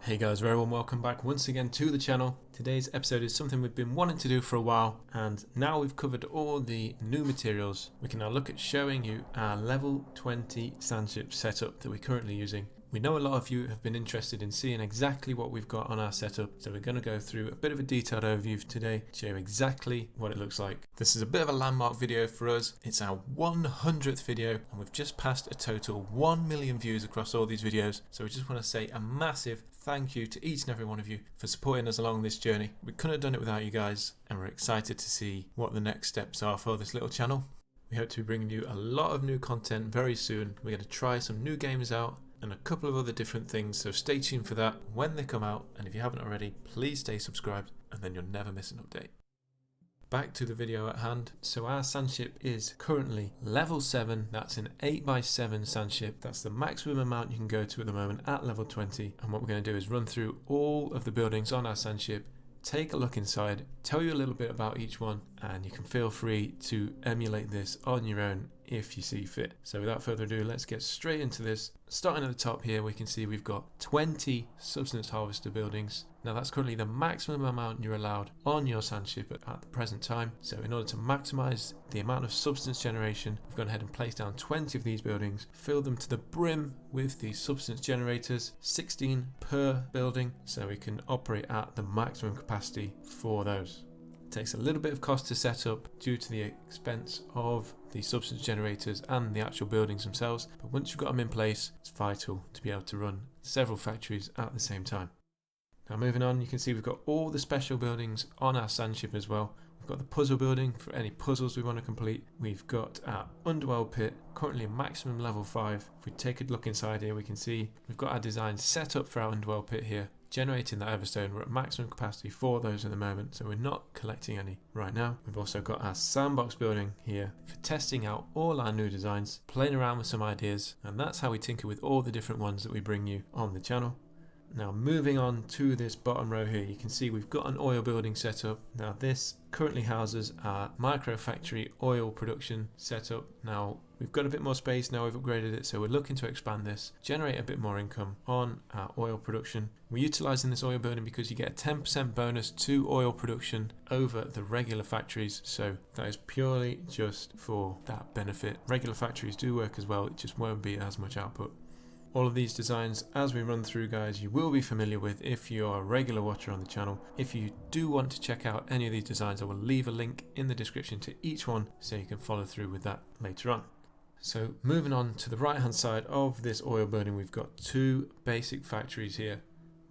Hey guys, very warm welcome back once again to the channel. Today's episode is something we've been wanting to do for a while, and now we've covered all the new materials, we can now look at showing you our level 20 Sandship setup that we're currently using. We know a lot of you have been interested in seeing exactly what we've got on our setup, so we're going to go through a bit of a detailed overview today to show you exactly what it looks like. This is a bit of a landmark video for us. It's our 100th video and we've just passed a total 1 million views across all these videos, so we just want to say a massive thank you to each and every one of you for supporting us along this journey. We couldn't have done it without you guys, and we're excited to see what the next steps are for this little channel. We hope to be bringing you a lot of new content very soon. We're going to try some new games out and a couple of other different things, so stay tuned for that when they come out, and if you haven't already, please stay subscribed and then you'll never miss an update. Back to the video at hand. So our Sandship is currently level 7, that's an 8x7 Sandship. That's the maximum amount you can go to at the moment at level 20, and what we're going to do is run through all of the buildings on our Sandship, take a look inside, tell you a little bit about each one, and you can feel free to emulate this on your own if you see fit. So without further ado, let's get straight into this. Starting at the top here, we can see we've got 20 substance harvester buildings. Now that's currently the maximum amount you're allowed on your Sandship at the present time. So in order to maximize the amount of substance generation, we've gone ahead and placed down 20 of these buildings, filled them to the brim with the substance generators, 16 per building, so we can operate at the maximum capacity for those. It takes a little bit of cost to set up due to the expense of the substance generators and the actual buildings themselves, but once you've got them in place, it's vital to be able to run several factories at the same time. Now moving on, you can see we've got all the special buildings on our Sandship as well. We've got the puzzle building for any puzzles we want to complete. We've got our underworld pit, currently a maximum level 5. If we take a look inside here, we can see we've got our design set up for our underworld pit here, generating that everstone. We're at maximum capacity for those at the moment, so we're not collecting any right now. We've also got our sandbox building here for testing out all our new designs, playing around with some ideas, and that's how we tinker with all the different ones that we bring you on the channel. Now moving on to this bottom row here, you can see we've got an oil building set up. Now this currently houses our micro factory oil production setup. Now we've got a bit more space now, we've upgraded it, so we're looking to expand this, generate a bit more income on our oil production. We're utilising this oil building because you get a 10% bonus to oil production over the regular factories, so that is purely just for that benefit. Regular factories do work as well, it just won't be as much output. All of these designs, as we run through guys, you will be familiar with if you are a regular watcher on the channel. If you do want to check out any of these designs, I will leave a link in the description to each one so you can follow through with that later on. So moving on to the right hand side of this oil building, we've got two basic factories here.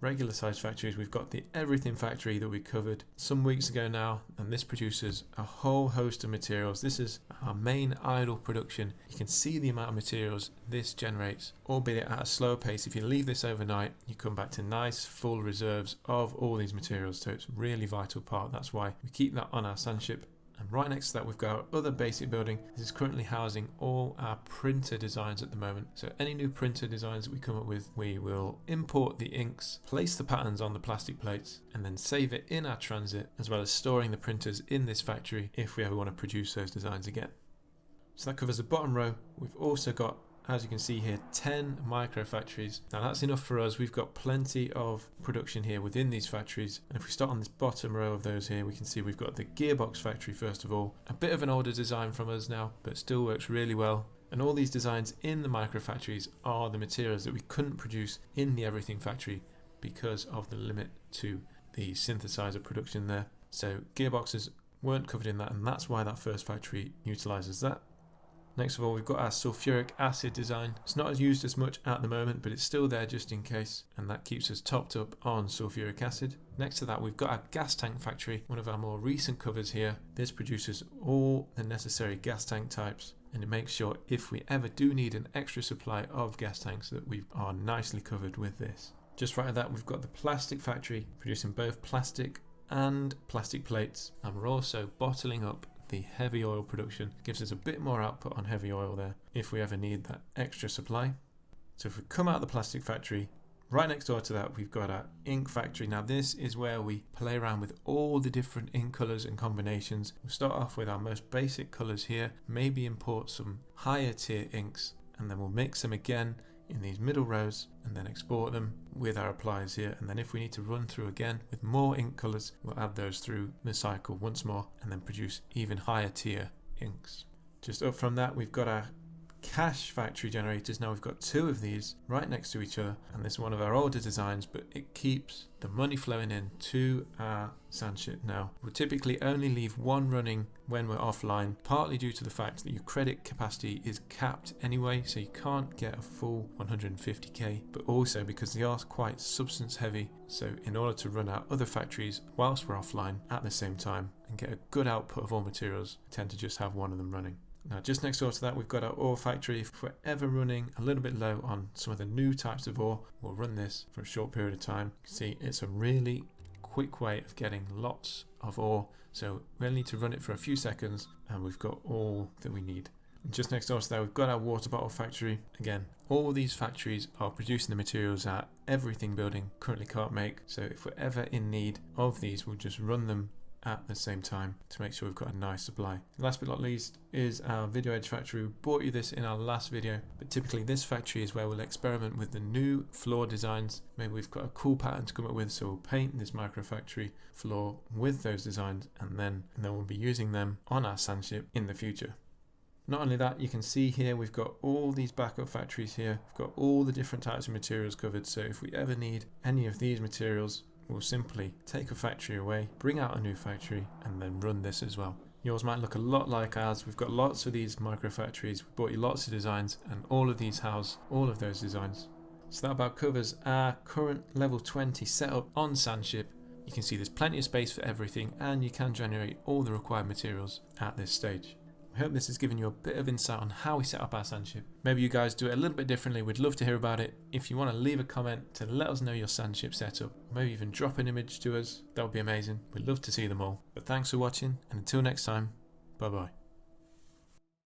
Regular size factories. We've got the everything factory that we covered some weeks ago now, and this produces a whole host of materials. This is our main idle production. You can see the amount of materials this generates, albeit at a slower pace. If you leave this overnight, you come back to nice full reserves of all these materials, so it's a really vital part. That's why we keep that on our Sandship. And right next to that, we've got our other basic building. This is currently housing all our printer designs at the moment. So any new printer designs that we come up with, we will import the inks, place the patterns on the plastic plates, and then save it in our transit, as well as storing the printers in this factory if we ever want to produce those designs again. So that covers the bottom row. We've also got, as you can see here, 10 micro factories. Now that's enough for us. We've got plenty of production here within these factories. And if we start on this bottom row of those here, we can see we've got the Gearbox Factory first of all. A bit of an older design from us now, but still works really well. And all these designs in the micro factories are the materials that we couldn't produce in the everything factory because of the limit to the synthesizer production there. So gearboxes weren't covered in that, and that's why that first factory utilizes that. Next of all, we've got our sulfuric acid design. It's not used as much at the moment, but it's still there just in case, and that keeps us topped up on sulfuric acid. Next to that, we've got our gas tank factory, one of our more recent covers here. This produces all the necessary gas tank types, and it makes sure if we ever do need an extra supply of gas tanks that we are nicely covered with this. Just right at that, we've got the plastic factory, producing both plastic and plastic plates, and we're also bottling up the heavy oil production. Gives us a bit more output on heavy oil there if we ever need that extra supply. So if we come out of the plastic factory, right next door to that we've got our ink factory. Now this is where we play around with all the different ink colours and combinations. We'll start off with our most basic colours here, maybe import some higher tier inks, and then we'll mix them again in these middle rows and then export them with our appliers here. And then if we need to run through again with more ink colors, we'll add those through the cycle once more and then produce even higher tier inks. Just up from that, we've got our cache factory generators. Now we've got two of these right next to each other, and this is one of our older designs, but it keeps the money flowing in to our Sandship. Now we'll typically only leave one running when we're offline, partly due to the fact that your credit capacity is capped anyway, so you can't get a full 150k, but also because they are quite substance heavy, so in order to run our other factories whilst we're offline at the same time and get a good output of all materials, we tend to just have one of them running. Now just next door to that, we've got our ore factory. If we're ever running a little bit low on some of the new types of ore, we'll run this for a short period of time. You can see it's a really quick way of getting lots of ore, so we only need to run it for a few seconds and we've got all that we need. And just next door to that, we've got our water bottle factory. Again, all these factories are producing the materials that everything building currently can't make, so if we're ever in need of these, we'll just run them at the same time to make sure we've got a nice supply. Last but not least is our video edge factory. We brought you this in our last video, but typically this factory is where we'll experiment with the new floor designs. Maybe we've got a cool pattern to come up with, so we'll paint this micro factory floor with those designs and then we'll be using them on our Sandship in the future. Not only that, you can see here we've got all these backup factories here. We've got all the different types of materials covered, so if we ever need any of these materials, we'll simply take a factory away, bring out a new factory, and then run this as well. Yours might look a lot like ours. We've got lots of these micro factories. We brought you lots of designs, and all of these house all of those designs. So that about covers our current level 20 setup on Sandship. You can see there's plenty of space for everything, and you can generate all the required materials at this stage. I hope this has given you a bit of insight on how we set up our Sandship. Maybe you guys do it a little bit differently. We'd love to hear about it. If you want to leave a comment to let us know your Sandship setup, maybe even drop an image to us, that would be amazing. We'd love to see them all. But thanks for watching, and until next time, bye bye.